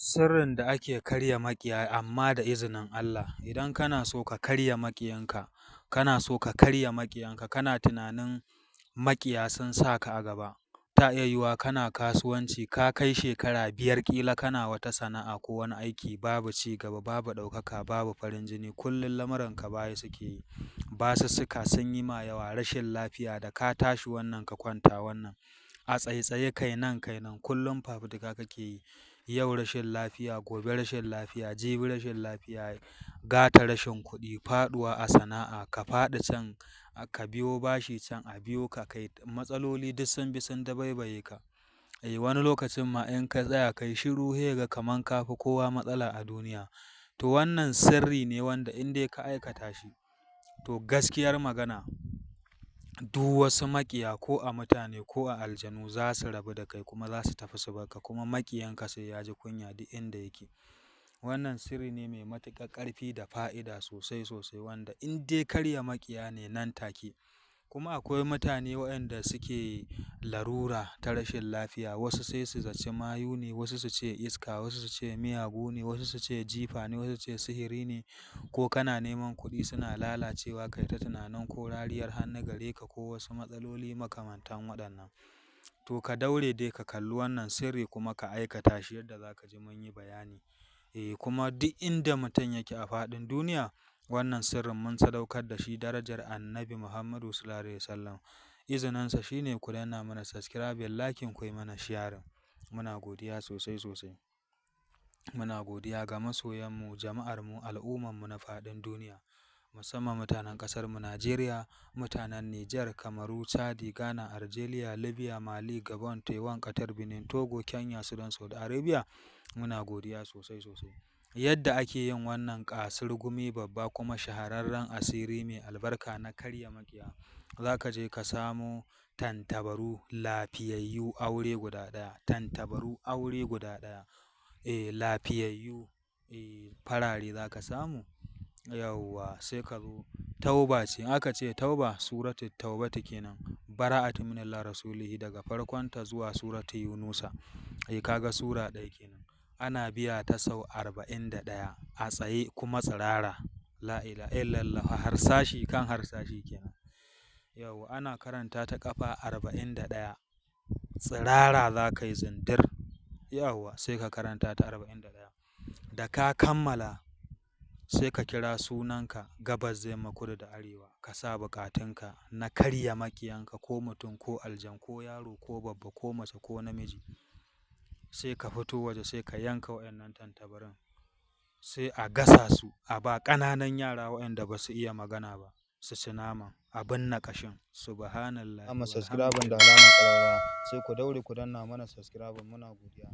Sirrin da ake karya maƙiya amma da izinin Allah. Idan kana so ka karya maƙiyanka, kana tunanin maƙiya sun sa ka a gaba. Ta iya yiwuwa kana kasuwanci, ka kai shekara 5 ƙila kana wata sana'a ko wani aiki, babu ci gaba, babu ɗaukaka, babu farin jini. Kullum lamuranka baya suke yi. Basussuka sun yi ma yawa, rashin lafiya da ka tashi wannan ka kwanta wannan. A tsaitsaye kai nan kai nan, kullum fafutuka kake yi. Yau rashin lafiya, gobe rashin lafiya, jibi rashin lafiya, gata rashin kuɗi, faɗuwa a sana'a, ka faɗi can, ka biyo bashi can, a biyo ka kai. Matsaloli duk sun bi sun dabaibaye ka. Wani lokacin ma in ka tsaya kai shiru sai ga kaman ka fi kowa matsala a duniya. To wannan sirri ne wanda in dai ka aikata shi, to gaskiyar magana duk wasu maƙiya ko a mutane ko a aljanu za su rabu da kai kuma za su tafi su bar ka, kuma maƙiyanka sai ya ji kunya duk inda yake. Wannan sirri ne mai matuƙar ƙarfi da fa'ida sosai sosai wanda in dai karya maƙiya ne nan take. Kuma akwai mutane waɗanda suke larura ta rashin lafiya, wasu sai su zaci mayu ne, wasu su ce iska, wasu su ce miyagu ne, wasu su ce jifa ne, wasu su ce sihiri ne, ko kana neman kuɗi suna lalacewa kai ta tunanin ko rariyar hannu gare ka ko wasu matsaloli makamantan waɗannan. To ka daure dai ka kalli wannan sirri kuma ka aikata shi yadda za ka ji mun yi bayani. Kuma duk inda mutum yake a faɗin duniya, wannan sirrin mun sadaukar da shi darajar Annabi Muhammadu Sallallahu Alaihi Wasallam. Izininsa shine ku danna mana subscribe, liking, ku yi mana sharing. Muna godiya sosai sosai. Muna godiya ga masoyanmu, jama'armu, al'ummarmu na faɗin duniya, musamman mutanen ƙasarmu Najeriya, mutanen Nijar, Kamaru, Chadi, Ghana, Algeria, Libya, Mali, Gabon, Taiwan, Qatar, Benin, Togo, Kenya, Sudan, Saudi Arabia. Muna godiya sosai sosai. Yadda ake yin wannan ƙasurgumi babba kuma shahararren asiri mai albarka na karya maƙiya, za ka je ka samo tantabaru lafiyayyu aure guda ɗaya. Tantabaru aure guda ɗaya. Lafiyayyu, farare za ka samu. Yauwa sai ka zo. Tauba ce, aka ce tauba, suratul taubati kenan. Bara'atu minallahi rasulihi daga farkonta zuwa suratul yunusa. Ka ga sura ɗaya kenan. Ana biya ta sau 41 a tsaye kuma tsirara. La ilaha illallah, harsashi kan harsashi kenan. Yauwa ana karanta ta ƙafa 41. Tsirara za ka yi zindir. Yauwa sai ka karanta ta 41. Da ka kammala sai ka kira sunanka gabas, yamma, kudu da arewa. Ka sa bukatunka na karya maƙiyanka ko mutum ko aljan ko yaro ko babba ko mace ko namiji. Sai ka fito waje sai ka yanka waɗannan tantabarin. Sai a gasa su, a ba ƙananan yara waɗanda ba su iya magana ba su ci naman, a binne ƙashin. Subhanallah. Amma subscribe da alamar ƙararrawa sai ku daure ku danna mana subscribe, muna godiya.